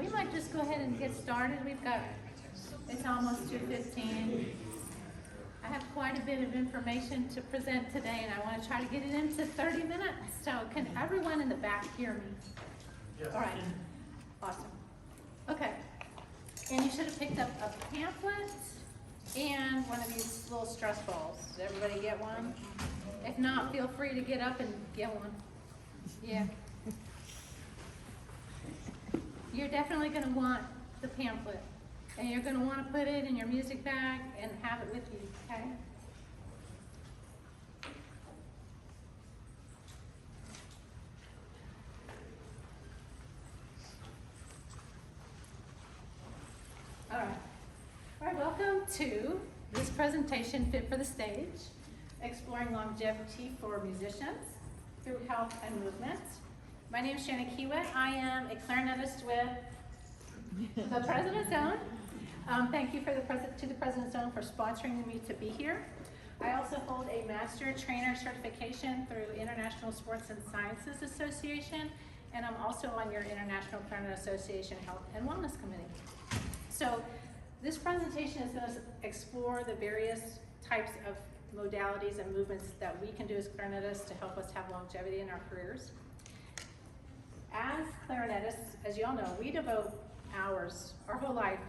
we might just go ahead and get started. It's almost 2:15. I have quite a bit of information to present today, and I want to try to get it into 30 minutes. So can everyone in the back hear me? Yes. All right, awesome. Okay, and you should have picked up a pamphlet and one of these little stress balls. Did everybody get one? If not, feel free to get up and get one. Yeah. You're definitely going to want the pamphlet, and you're going to want to put it in your music bag and have it with you, okay? All right, welcome to this presentation, Fit for the Stage, exploring longevity for musicians through health and movement. My name is Shannon Kiewitt. I am a clarinetist with the President's Zone. Thank you to the President's Zone for sponsoring me to be here. I also hold a Master Trainer certification through International Sports and Sciences Association, and I'm also on your International Clarinet Association Health and Wellness Committee. So this presentation is going to explore the various types of modalities and movements that we can do as clarinetists to help us have longevity in our careers. As clarinetists, as you all know, we devote hours, our whole life,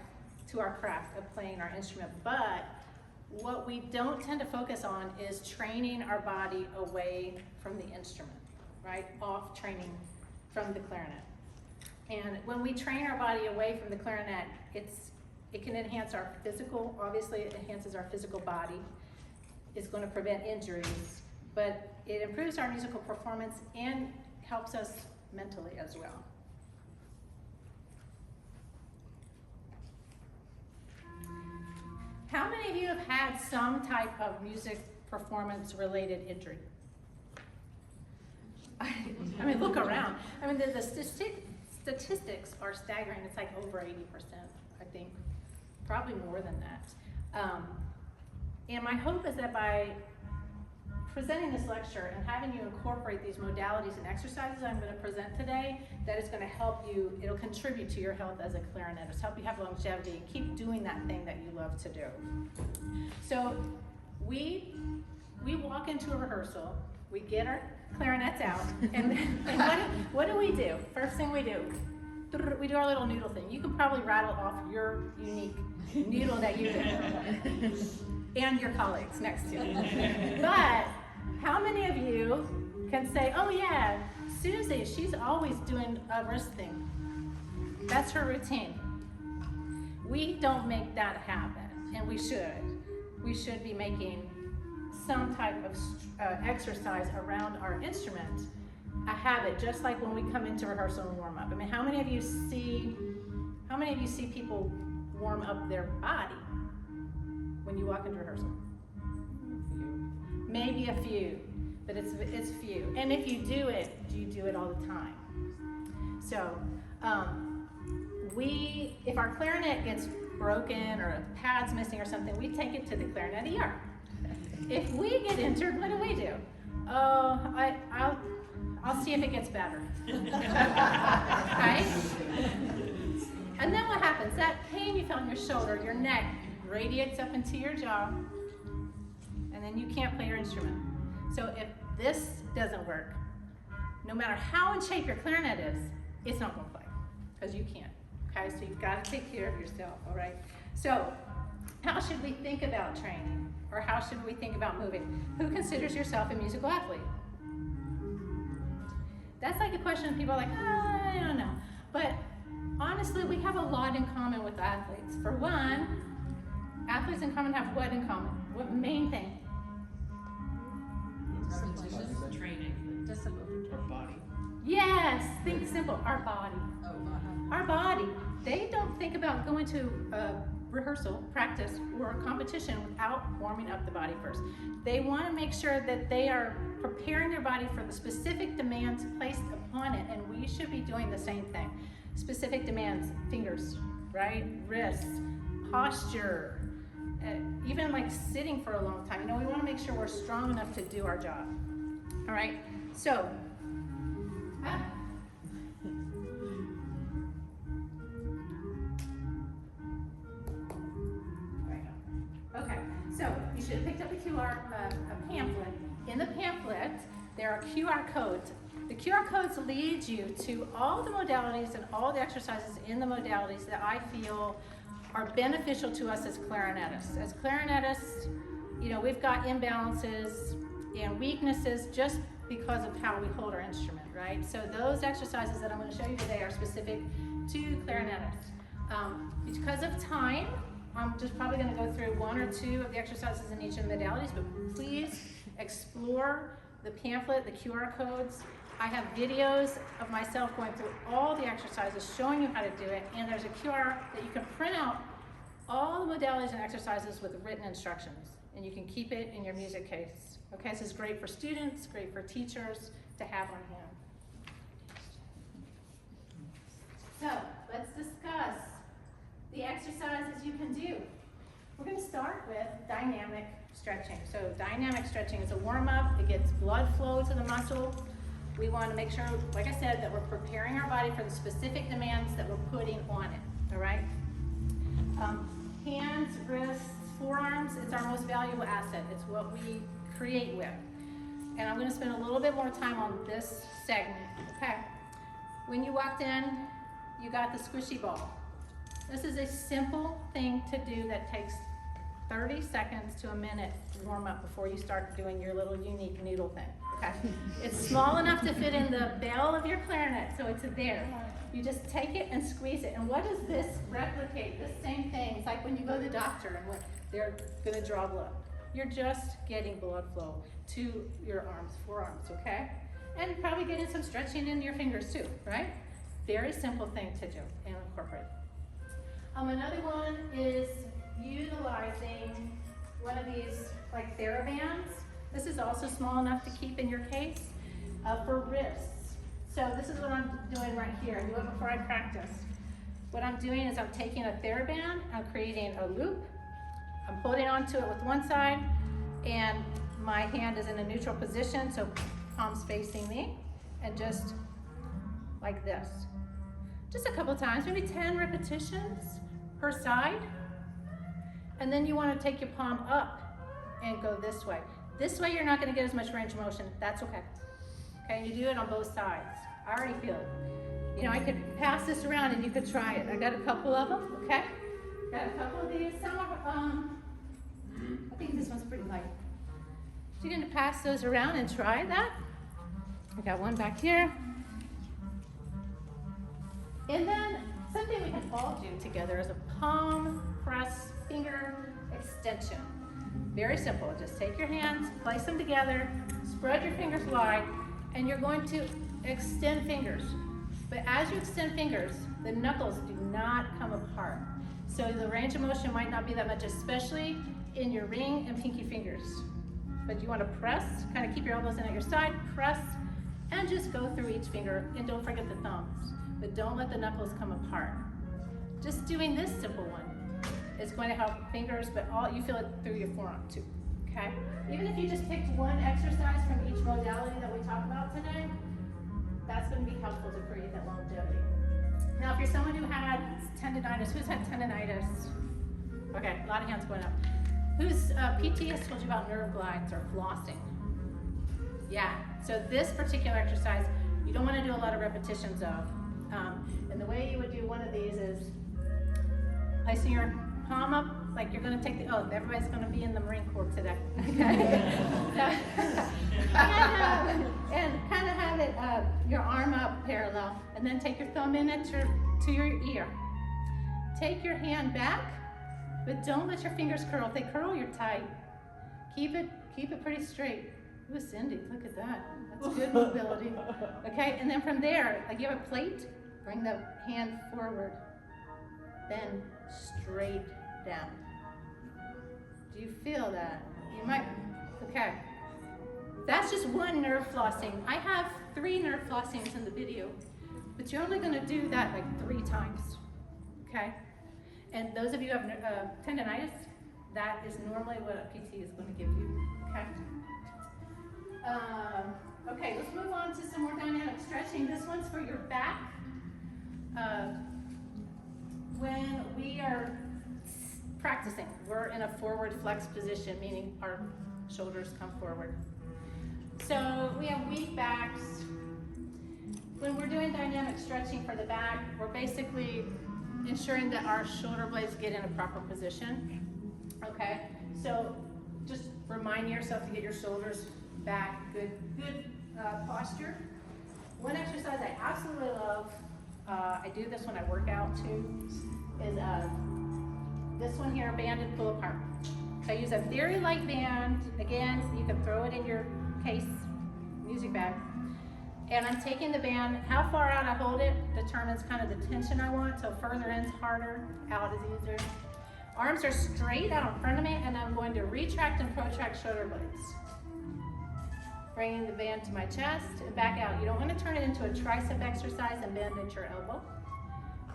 to our craft of playing our instrument, but what we don't tend to focus on is training our body away from the instrument, right? Off training from the clarinet. And when we train our body away from the clarinet, it can enhance our physical, obviously it enhances our physical body. It's going to prevent injuries, but it improves our musical performance and helps us mentally as well. How many of you have had some type of music performance related injury? I mean, look around. I mean, the statistics are staggering. It's like over 80%, I think, probably more than that. And my hope is that by presenting this lecture and having you incorporate these modalities and exercises I'm going to present today, that it's going to help you, it'll contribute to your health as a clarinetist, help you have longevity and keep doing that thing that you love to do. So we walk into a rehearsal, we get our clarinets out, and what do we do? First thing we do our little noodle thing. You can probably rattle off your unique noodle that you do, and your colleagues next to you. But how many of you can say, oh yeah, Susie, she's always doing a wrist thing. That's her routine. We don't make that happen, and we should. We should be making some type of exercise around our instrument a habit, just like when we come into rehearsal and warm up. I mean, how many of you see people warm up their body when you walk into rehearsal? Maybe a few, but it's few. And if you do it all the time? So, if our clarinet gets broken or a pad's missing or something, we take it to the clarinet ER. If we get injured, what do? Oh, I'll see if it gets better. Right? And then what happens? That pain you felt in your shoulder, your neck, radiates up into your jaw, and then you can't play your instrument. So if this doesn't work, no matter how in shape your clarinet is, it's not going to play, because you can't. Okay, so you've got to take care of yourself, all right? So how should we think about training, or how should we think about moving? Who considers yourself a musical athlete? That's like a question people are like, I don't know. But honestly, we have a lot in common with athletes. For one, athletes in common have what in common? What main thing? Repetition, training, discipline, our body. Yes, think simple, our body. Our body. They don't think about going to rehearsal, practice, or competition without warming up the body first. They want to make sure that they are preparing their body for the specific demands placed upon it, and we should be doing the same thing. Specific demands, fingers, right? Wrists, posture, even like sitting for a long time. You know, we want to make sure we're strong enough to do our job. All right, so should have picked up a a pamphlet. In the pamphlet, there are QR codes. The QR codes lead you to all the modalities and all the exercises in the modalities that I feel are beneficial to us as clarinetists. As clarinetists, you know, we've got imbalances and weaknesses just because of how we hold our instrument, right? So those exercises that I'm going to show you today are specific to clarinetists. Because of time, I'm just probably going to go through one or two of the exercises in each of the modalities, but please explore the pamphlet, the QR codes. I have videos of myself going through all the exercises, showing you how to do it, and there's a QR that you can print out all the modalities and exercises with written instructions, and you can keep it in your music case. Okay, this is great for students, great for teachers to have on hand. So, let's discuss the exercises you can do. We're going to start with dynamic stretching. So dynamic stretching is a warm-up. It gets blood flow to the muscle. We want to make sure, like I said, that we're preparing our body for the specific demands that we're putting on it, all right? Hands, wrists, forearms, it's our most valuable asset. It's what we create with. And I'm going to spend a little bit more time on this segment, okay? When you walked in, you got the squishy ball. This is a simple thing to do that takes 30 seconds to a minute to warm up before you start doing your little unique noodle thing, okay? It's small enough to fit in the bell of your clarinet, so it's there. You just take it and squeeze it. And what does this replicate? The same thing. It's like when you go to the doctor and they're going to draw blood. You're just getting blood flow to your arms, forearms, okay? And probably getting some stretching in your fingers too, right? Very simple thing to do and incorporate. Another one is utilizing one of these like TheraBands. This is also small enough to keep in your case for wrists. So this is what I'm doing right here. I do it before I practice. What I'm doing is I'm taking a TheraBand, I'm creating a loop, I'm holding onto it with one side, and my hand is in a neutral position, so palms facing me, and just like this. Just a couple times, maybe 10 repetitions per side. And then you want to take your palm up and go this way. This way you're not going to get as much range of motion. That's okay. Okay, you do it on both sides. I already feel it. You know, I could pass this around and you could try it. I got a couple of them, okay? Got a couple of these. Some are, I think this one's pretty light. So you're going to pass those around and try that. I got one back here. And then something we can all do together is a palm press finger extension. Very simple. Just take your hands, place them together, spread your fingers wide, and you're going to extend fingers. But as you extend fingers, the knuckles do not come apart. So the range of motion might not be that much, especially in your ring and pinky fingers. But you want to press, kind of keep your elbows in at your side, press, and just go through each finger, and don't forget the thumbs. But don't let the knuckles come apart. Just doing this simple one is going to help fingers, but you feel it through your forearm too, okay? Even if you just picked one exercise from each modality that we talked about today, that's going to be helpful to create that longevity. Now, if you're someone who had tendonitis, who's had tendonitis? Okay, a lot of hands going up. Who's PT has told you about nerve glides or flossing? Yeah, so this particular exercise, you don't want to do a lot of repetitions of. And the way you would do one of these is placing your palm up, like you're going to take the oath. Everybody's going to be in the Marine Corps today. Okay? and kind of have it, your arm up parallel, and then take your thumb in to your ear. Take your hand back, but don't let your fingers curl. If they curl, you're tight. Keep it pretty straight. Ooh, Cindy, look at that. That's good mobility. Okay, and then from there, like you have a plate, bring the hand forward, then straight down. Do you feel that? You might, okay. That's just one nerve flossing. I have 3 nerve flossings in the video, but you're only gonna do that like 3 times, okay? And those of you who have tendonitis, that is normally what a PT is gonna give you, okay? Okay, let's move on to some more dynamic stretching. This one's for your back. When we are practicing. We're in a forward flex position, meaning our shoulders come forward. So we have weak backs. When we're doing dynamic stretching for the back, we're basically ensuring that our shoulder blades get in a proper position. Okay, so just remind yourself to get your shoulders back, good posture. One exercise I absolutely love, I do this when I work out too, is this one here, banded pull apart. So I use a very light band. Again, you can throw it in your case, music bag. And I'm taking the band, how far out I hold it determines kind of the tension I want, so further in's harder, out is easier. Arms are straight out in front of me, and I'm going to retract and protract shoulder blades. Bringing the band to my chest and back out. You don't want to turn it into a tricep exercise and bend at your elbow.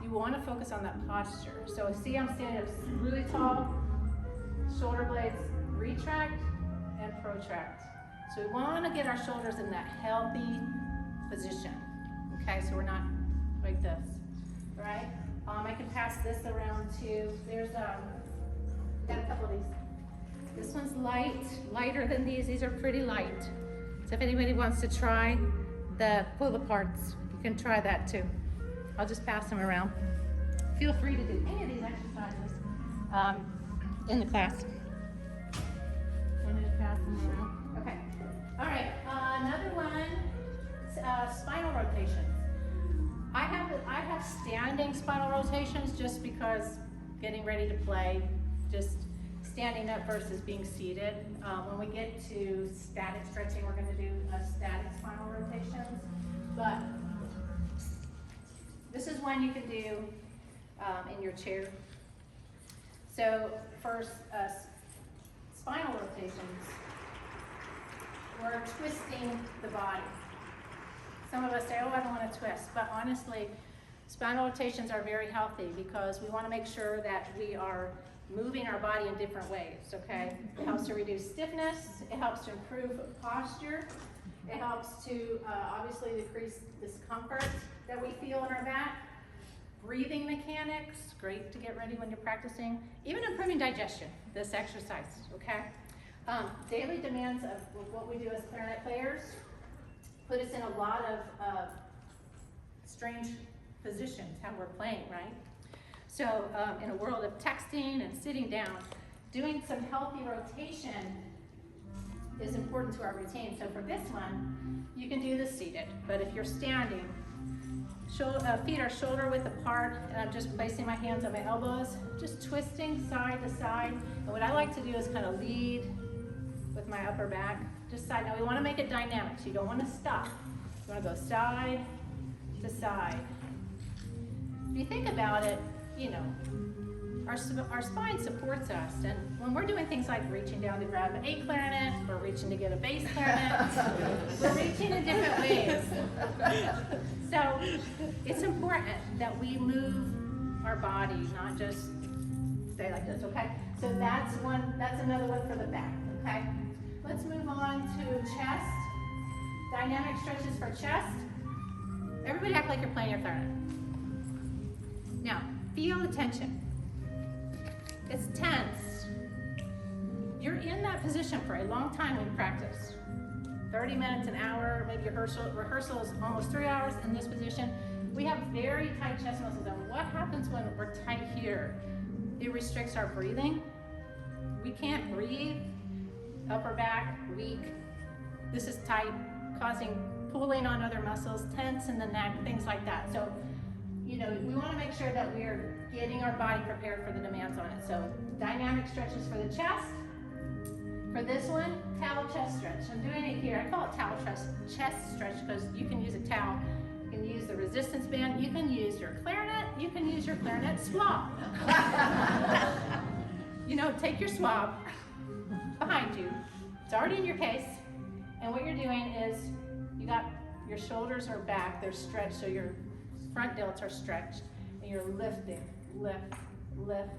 You want to focus on that posture. So see, I'm standing up really tall, shoulder blades retract and protract. So we want to get our shoulders in that healthy position. Okay, so we're not like this, right? I can pass this around too. There's got a couple of these. This one's lighter than these. These are pretty light. So if anybody wants to try the pull aparts, you can try that too. I'll just pass them around. Feel free to do any of these exercises in the class. I'm going to pass them around. Okay. All right. Another one, spinal rotations. I have standing spinal rotations just because getting ready to play, just standing up versus being seated. When we get to static stretching, we're going to do static spinal rotations. But this is one you can do in your chair. So for spinal rotations, we're twisting the body. Some of us say, oh, I don't want to twist, but honestly, spinal rotations are very healthy because we want to make sure that we are moving our body in different ways, okay? It helps to reduce stiffness, it helps to improve posture, it helps to obviously decrease discomfort that we feel in our back. Breathing mechanics, great to get ready when you're practicing. Even improving digestion, this exercise, okay? Daily demands of what we do as clarinet players put us in a lot of strange positions, how we're playing, right? So in a world of texting and sitting down, doing some healthy rotation is important to our routine. So for this one, you can do this seated, but if you're standing, feet are shoulder width apart, and I'm just placing my hands on my elbows, just twisting side to side. And what I like to do is kind of lead with my upper back, just side. Now we want to make it dynamic, so you don't want to stop. You want to go side to side. If you think about it, you know, our spine supports us, and when we're doing things like reaching down to grab an A clarinet, or reaching to get a bass clarinet, we're reaching in different ways. So it's important that we move our body, not just stay like this, okay? So that's another one for the back, okay? Let's move on to chest. Dynamic stretches for chest. Everybody act like you're playing your clarinet. Now, feel the tension. It's tense. You're in that position for a long time when you practice. 30 minutes, an hour, maybe rehearsal is almost 3 hours in this position. We have very tight chest muscles, and what happens when we're tight here? It restricts our breathing. We can't breathe. Upper back, weak. This is tight, causing pulling on other muscles, tense in the neck, things like that. So, you know, we want to make sure that we're getting our body prepared for the demands on it. So, dynamic stretches for the chest. For this one, towel chest stretch. I'm doing it here. I call it towel chest stretch because you can use a towel. You can use the resistance band. You can use your clarinet. You can use your clarinet swab. You know, take your swab behind you. It's already in your case. And what you're doing is your shoulders are back. They're stretched, so your front delts are stretched. And you're lifting, lift, lift,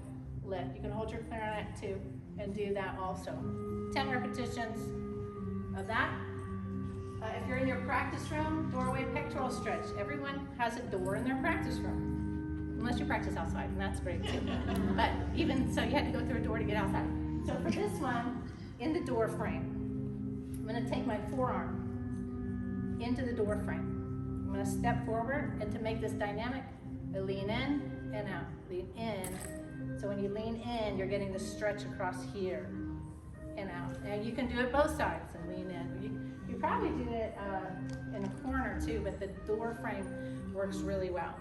lift. You can hold your clarinet too and do that also. 10 repetitions of that. If you're in your practice room, doorway pectoral stretch. Everyone has a door in their practice room. unless you practice outside, and that's great too. But even so, you had to go through a door to get outside. So for this one, in the door frame, I'm gonna take my forearm into the door frame. I'm gonna step forward, and to make this dynamic, I lean in and out, lean in. So when you lean in, you're getting the stretch across here and out. And you can do it both sides and lean in. You probably do it in a corner too, but the door frame works really well.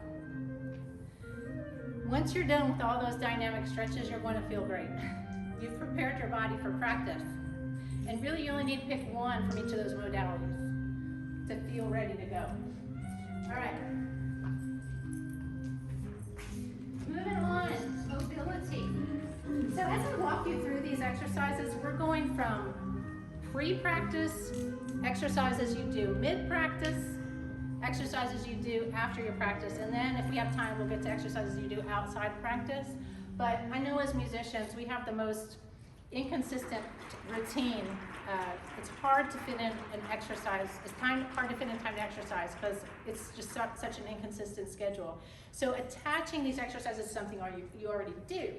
Once you're done with all those dynamic stretches, you're going to feel great. You've prepared your body for practice. And really you only need to pick one from each of those modalities to feel ready to go. All right. Moving on, mobility. So as I walk you through these exercises, we're going from pre-practice exercises you do mid-practice, exercises you do after your practice, and then if we have time, we'll get to exercises you do outside practice. But I know as musicians, we have the most inconsistent routine. It's hard to fit in an exercise. It's hard to fit in time to exercise because it's just such an inconsistent schedule. So attaching these exercises to something you already do,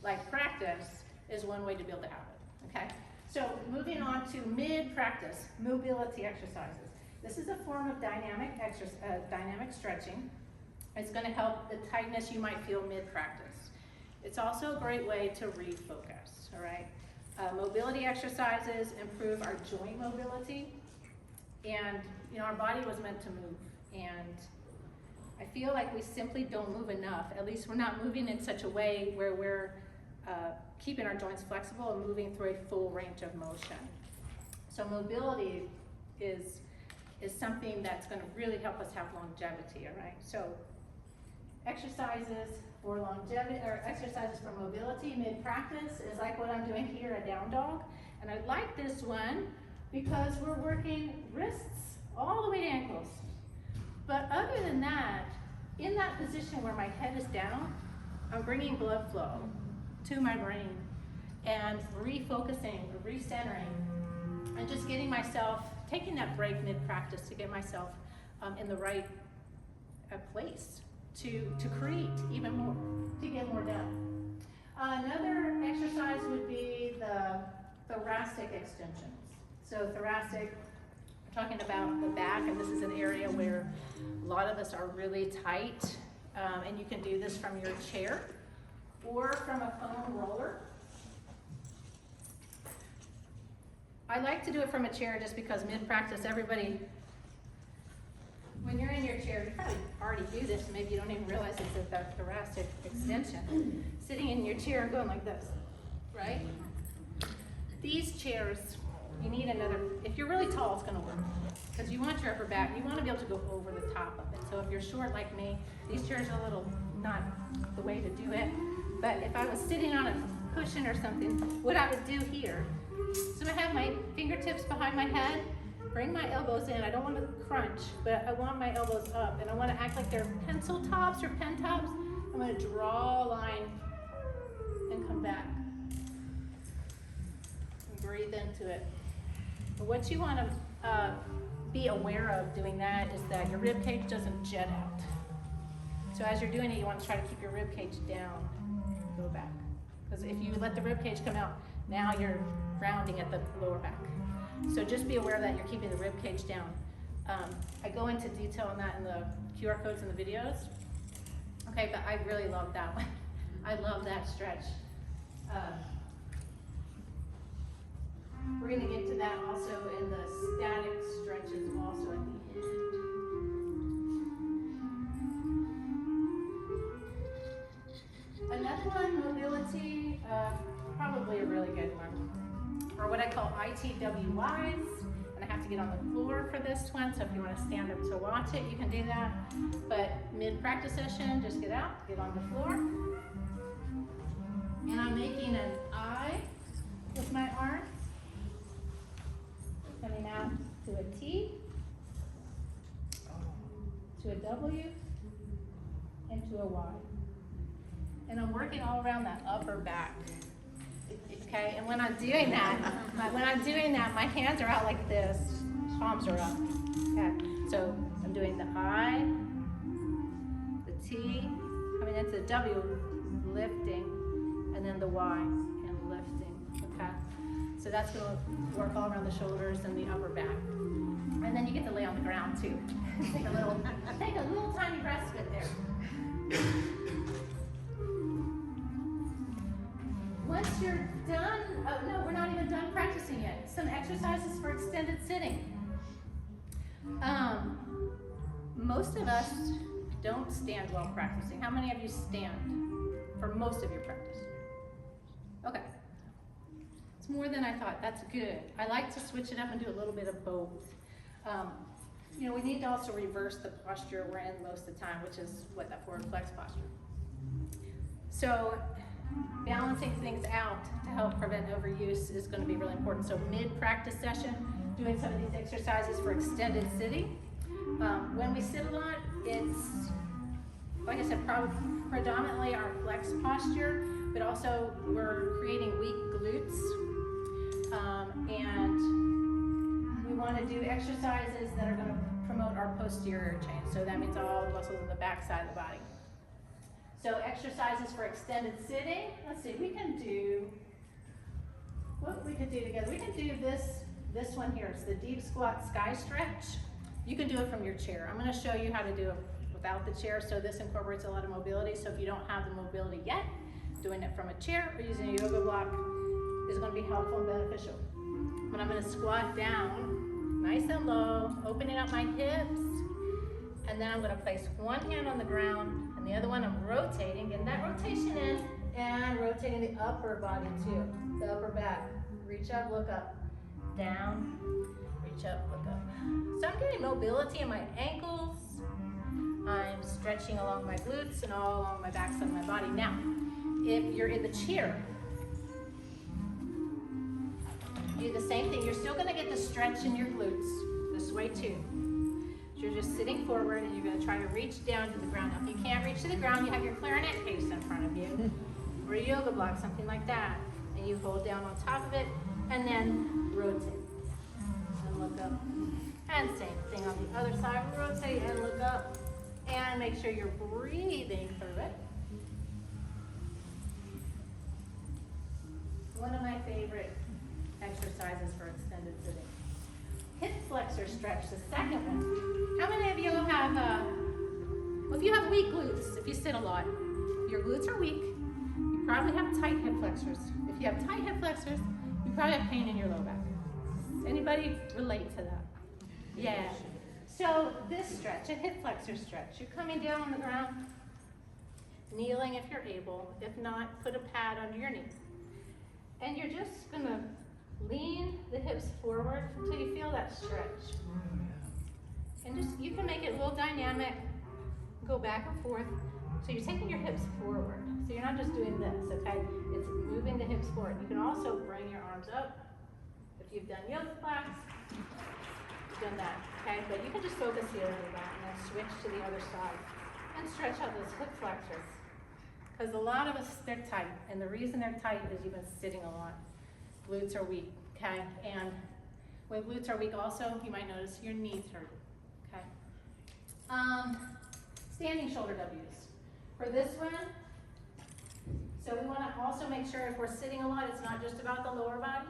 like practice, is one way to build a habit, okay? So moving on to mid-practice, mobility exercises. This is a form of dynamic stretching. It's gonna help the tightness you might feel mid-practice. It's also a great way to refocus, all right? Mobility exercises improve our joint mobility, and our body was meant to move, and I feel like we simply don't move enough. At least we're not moving in such a way where we're keeping our joints flexible and moving through a full range of motion. So mobility is something that's going to really help us have longevity, all right? So exercises for longevity, or exercises for mobility mid-practice is like what I'm doing here, a down dog. And I like this one because we're working wrists all the way to ankles. But other than that, in that position where my head is down, I'm bringing blood flow to my brain and refocusing, recentering, and just getting myself, taking that break mid-practice to get myself in the right place to create even more, to get more done. Another exercise would be the thoracic extensions. So thoracic, we're talking about the back, and this is an area where a lot of us are really tight, and you can do this from your chair or from a foam roller. I like to do it from a chair just because mid-practice, everybody, when you're in your chair, you probably already do this, maybe you don't even realize it's a thoracic extension. Sitting in your chair and going like this, right? These chairs, you need another, if you're really tall, it's gonna work. Because you want your upper back, you wanna be able to go over the top of it. So if you're short like me, these chairs are a little not the way to do it. But if I was sitting on a cushion or something, what I would do here, so I have my fingertips behind my head, bring my elbows in. I don't want to crunch, but I want my elbows up, and I want to act like they're pencil tops or pen tops. I'm going to draw a line and come back. And breathe into it. But what you want to be aware of doing that is that your rib cage doesn't jet out. So as you're doing it, you want to try to keep your rib cage down. Go back. Because if you let the rib cage come out, now you're rounding at the lower back. So just be aware that you're keeping the rib cage down. I go into detail on that in the QR codes and the videos. Okay, but I really love that one. I love that stretch. We're gonna get to that also in the static stretches also at the end. Another one, mobility, probably a really good one, or what I call ITWYs, and I have to get on the floor for this one, so if you want to stand up to watch it, you can do that. But mid-practice session, just get out, get on the floor, and I'm making an I with my arms, coming out to a T, to a W, and to a Y. And I'm working all around that upper back. Okay, and when I'm doing that, my hands are out like this, palms are up. Okay, so I'm doing the I, the T, mean, it's a W, lifting, and then the Y, and lifting, okay? So that's gonna work all around the shoulders and the upper back. And then you get to lay on the ground too. take a little tiny respite there. Once you're done, oh no, we're not even done practicing yet. Some exercises for extended sitting. Most of us don't stand while practicing. How many of you stand for most of your practice? Okay. It's more than I thought. That's good. I like to switch it up and do a little bit of both. You know, we need to also reverse the posture we're in most of the time, which is what, that forward flex posture. So balancing things out to help prevent overuse is going to be really important. So mid-practice session, doing some of these exercises for extended sitting. When we sit a lot, it's, like I said, predominantly our flex posture, but also we're creating weak glutes. And we want to do exercises that are going to promote our posterior chain. So that means all the muscles in the back side of the body. So exercises for extended sitting. Let's see, we can do, what we could do together. We can do this one here. It's the deep squat sky stretch. You can do it from your chair. I'm going to show you how to do it without the chair. So this incorporates a lot of mobility. So if you don't have the mobility yet, doing it from a chair or using a yoga block is going to be helpful and beneficial. But I'm going to squat down, nice and low, opening up my hips, and then I'm going to place one hand on the ground, and the other one I'm rotating, getting that rotation in, and rotating the upper body too, the upper back. Reach up, look up, down, reach up, look up. So I'm getting mobility in my ankles. I'm stretching along my glutes and all along my backside of my body. Now, if you're in the chair, do the same thing. You're still going to get the stretch in your glutes this way too. So you're just sitting forward and you're going to try to reach down to the ground. Now, if you can't reach to the ground, you have your clarinet case in front of you or a yoga block, something like that. And you hold down on top of it and then rotate and look up. And same thing on the other side. Rotate and look up and make sure you're breathing through it. One of my favorite exercises for extended sitting. Hip flexor stretch, the second one. How many of you have, well, if you have weak glutes, if you sit a lot, your glutes are weak, you probably have tight hip flexors. If you have tight hip flexors, you probably have pain in your low back. Anybody relate to that? Yeah. So this stretch, a hip flexor stretch, you're coming down on the ground, kneeling if you're able. If not, put a pad under your knee. And you're just gonna lean the hips forward until you feel that stretch. And just, you can make it a little dynamic, go back and forth. So you're taking your hips forward. So you're not just doing this, okay? It's moving the hips forward. You can also bring your arms up. If you've done yoga class, you've done that, okay? But you can just focus here on that and then switch to the other side and stretch out those hip flexors. Because a lot of us, they're tight, and the reason they're tight is you've been sitting a lot. Glutes are weak, okay? And when glutes are weak also, you might notice your knees hurt, okay? Standing shoulder W's. For this one, so we want to also make sure if we're sitting a lot, it's not just about the lower body,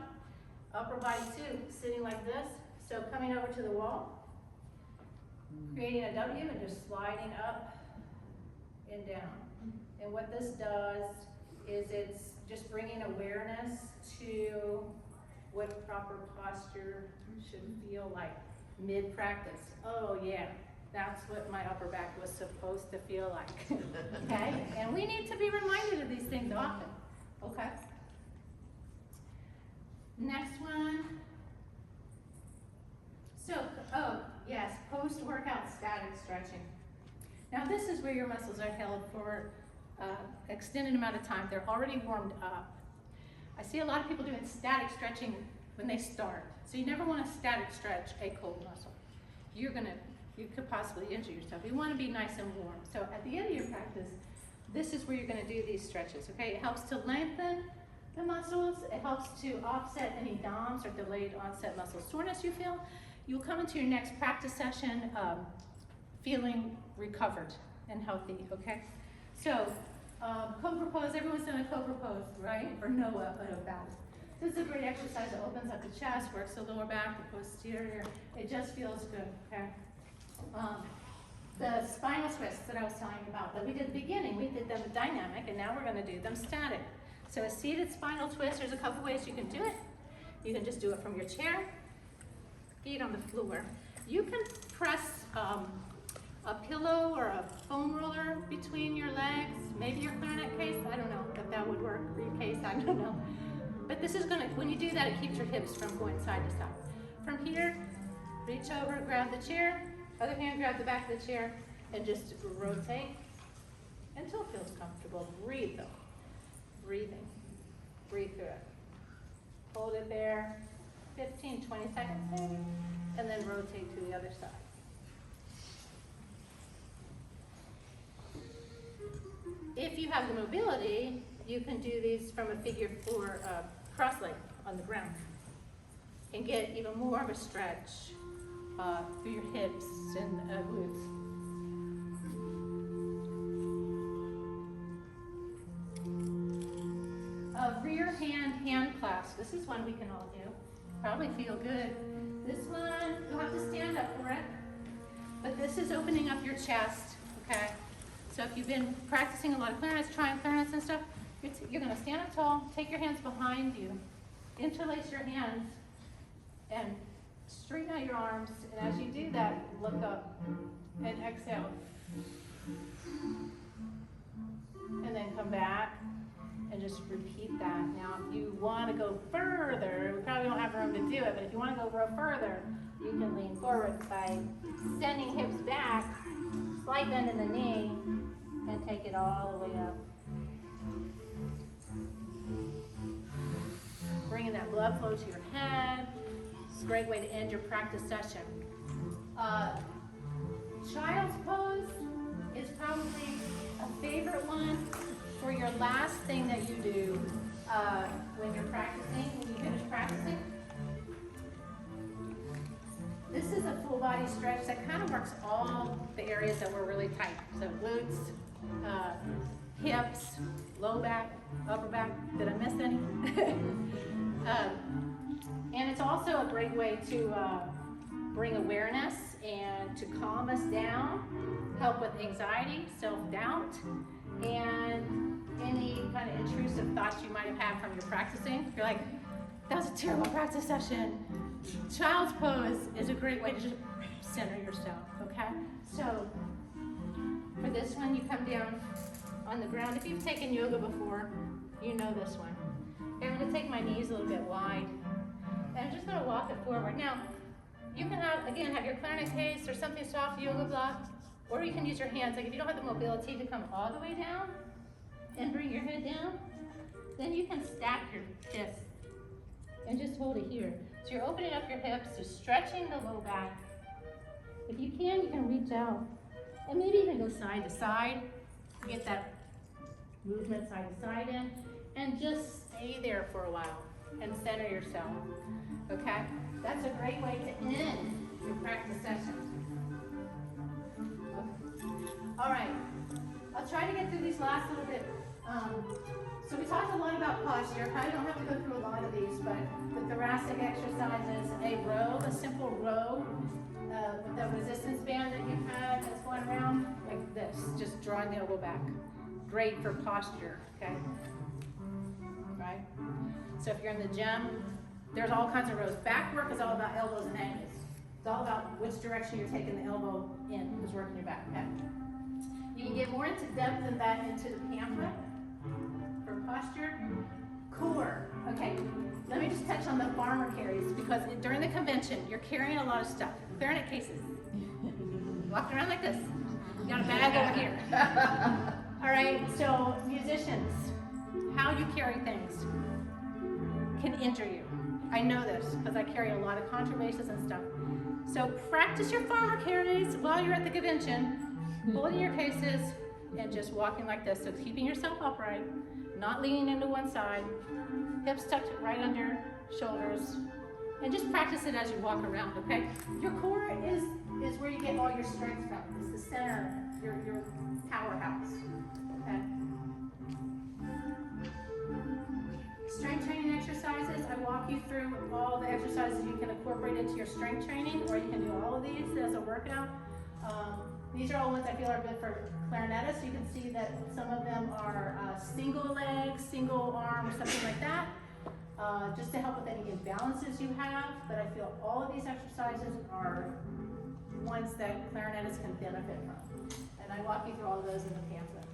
upper body too, sitting like this. So coming over to the wall, creating a W and just sliding up and down. And what this does is it's just bringing awareness to what proper posture should feel like mid-practice. Oh yeah, that's what my upper back was supposed to feel like, okay? And we need to be reminded of these things often, okay? Next one. So, oh yes, post-workout static stretching. Now this is where your muscles are held for extended amount of time. They're already warmed up. I see a lot of people doing static stretching when they start. So you never want to static stretch a cold muscle. You could possibly injure yourself. You want to be nice and warm. So at the end of your practice, this is where you're going to do these stretches, okay? It helps to lengthen the muscles. It helps to offset any DOMS or delayed onset muscle soreness you feel. You'll come into your next practice session feeling recovered and healthy, okay? So, cobra pose, everyone's done a cobra pose, right? Or no about it. This is a great exercise that opens up the chest, works the lower back, the posterior. It just feels good, okay? The spinal twists that I was telling you about that we did at the beginning, we did them dynamic, and now we're gonna do them static. So a seated spinal twist, there's a couple ways you can do it. You can just do it from your chair, feet on the floor. You can press a pillow or a foam roller between your legs, maybe your clarinet case, I don't know if that would work, or your case, I don't know. But this is gonna, when you do that, it keeps your hips from going side to side. From here, reach over, grab the chair, other hand grab the back of the chair, and just rotate until it feels comfortable. Breathe though, breathing, breathe through it. Hold it there, 15, 20 seconds maybe, and then rotate to the other side. If you have the mobility, you can do these from a figure 4 cross leg on the ground and get even more of a stretch through your hips and glutes. Rear hand clasp. This is one we can all do. Probably feel good. This one, you'll have to stand up for it. But this is opening up your chest, okay? So if you've been practicing a lot of clarinets, trying clarinets and stuff, you're gonna stand up tall, take your hands behind you, interlace your hands, and straighten out your arms. And as you do that, look up and exhale. And then come back and just repeat that. Now, if you wanna go further, we probably don't have room to do it, but if you wanna go further, you can lean forward by sending hips back, slight bend in the knee, and take it all the way up. Bringing that blood flow to your head. It's a great way to end your practice session. Child's pose is probably a favorite one for your last thing that you do when you're practicing, when you finish practicing. This is a full body stretch that kind of works all the areas that were really tight. So glutes, hips, low back, upper back. Did I miss any? And it's also a great way to bring awareness and to calm us down, help with anxiety, self-doubt, and any kind of intrusive thoughts you might have had from your practicing. You're like, that was a terrible practice session. Child's pose is a great way to just center yourself, okay? So for this one, you come down on the ground. If you've taken yoga before, you know this one. Okay, I'm gonna take my knees a little bit wide, and I'm just gonna walk it forward. Now, you can have your clarinet case or something soft, yoga block, or you can use your hands. Like if you don't have the mobility to come all the way down and bring your head down, then you can stack your fists and just hold it here. So you're opening up your hips, you're stretching the low back. If you can reach out and maybe even go side to side. Get that movement side to side in, and just stay there for a while and center yourself, okay? That's a great way to end your practice session. Okay. All right, I'll try to get through these last little bit. So we talked a lot about posture. Probably don't have to go through a lot of these, but the thoracic exercises, a row, a simple row, with the resistance band that you had that's going around, like this, just drawing the elbow back. Great for posture, okay? Right? So if you're in the gym, there's all kinds of rows. Back work is all about elbows and ankles. It's all about which direction you're taking the elbow in, who's working your back, okay? You can get more into depth than that into the pamphlet for posture. Core, okay, let me just touch on the farmer carries, because during the convention, you're carrying a lot of stuff. Clarinet cases. Walking around like this. You got a bag over here. All right, so musicians, how you carry things can injure you. I know this, because I carry a lot of contrabasses and stuff. So practice your farmer carries while you're at the convention, holding your cases, and just walking like this. So keeping yourself upright, not leaning into one side, hips tucked right under shoulders, and just practice it as you walk around, okay? Your core is where you get all your strength from. It's the center, your powerhouse. Okay. Strength training exercises, I walk you through all the exercises you can incorporate into your strength training, or you can do all of these as a workout. These are all ones I feel are good for clarinetists. You can see that some of them are single leg, single arm, something like that, just to help with any imbalances you have. But I feel all of these exercises are ones that clarinetists can benefit from. And I walk you through all of those in the pamphlet.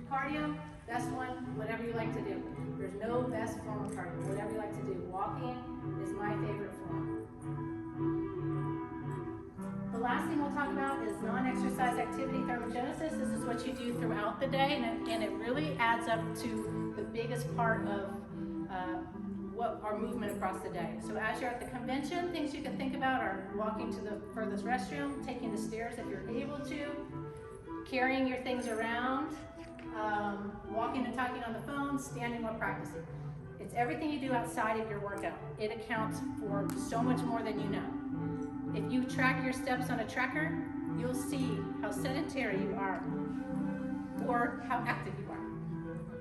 Cardio, best one, whatever you like to do. There's no best form of cardio, whatever you like to do. Walking is my favorite form. The last thing we'll talk about is non-exercise activity thermogenesis. This is what you do throughout the day, and it really adds up to the biggest part of what our movement across the day. So as you're at the convention, things you can think about are walking to the furthest restroom, taking the stairs if you're able to, carrying your things around, walking and talking on the phone, standing while practicing. It's everything you do outside of your workout. It accounts for so much more than you know. If you track your steps on a tracker, you'll see how sedentary you are or how active you are.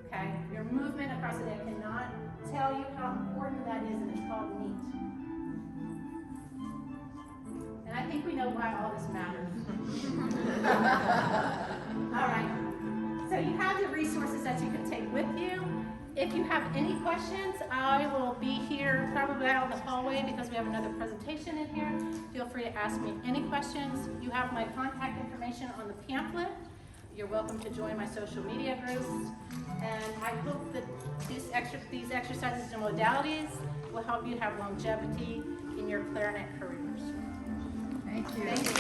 Okay? Your movement across the day cannot tell you how important that is, and it's called NEAT. And I think we know why all this matters. All right. So you have the resources that you can take with you. If you have any questions, I will be here probably out in the hallway because we have another presentation in here. Feel free to ask me any questions. You have my contact information on the pamphlet. You're welcome to join my social media groups. And I hope that these exercises and modalities will help you have longevity in your clarinet careers. Thank you. Thank you.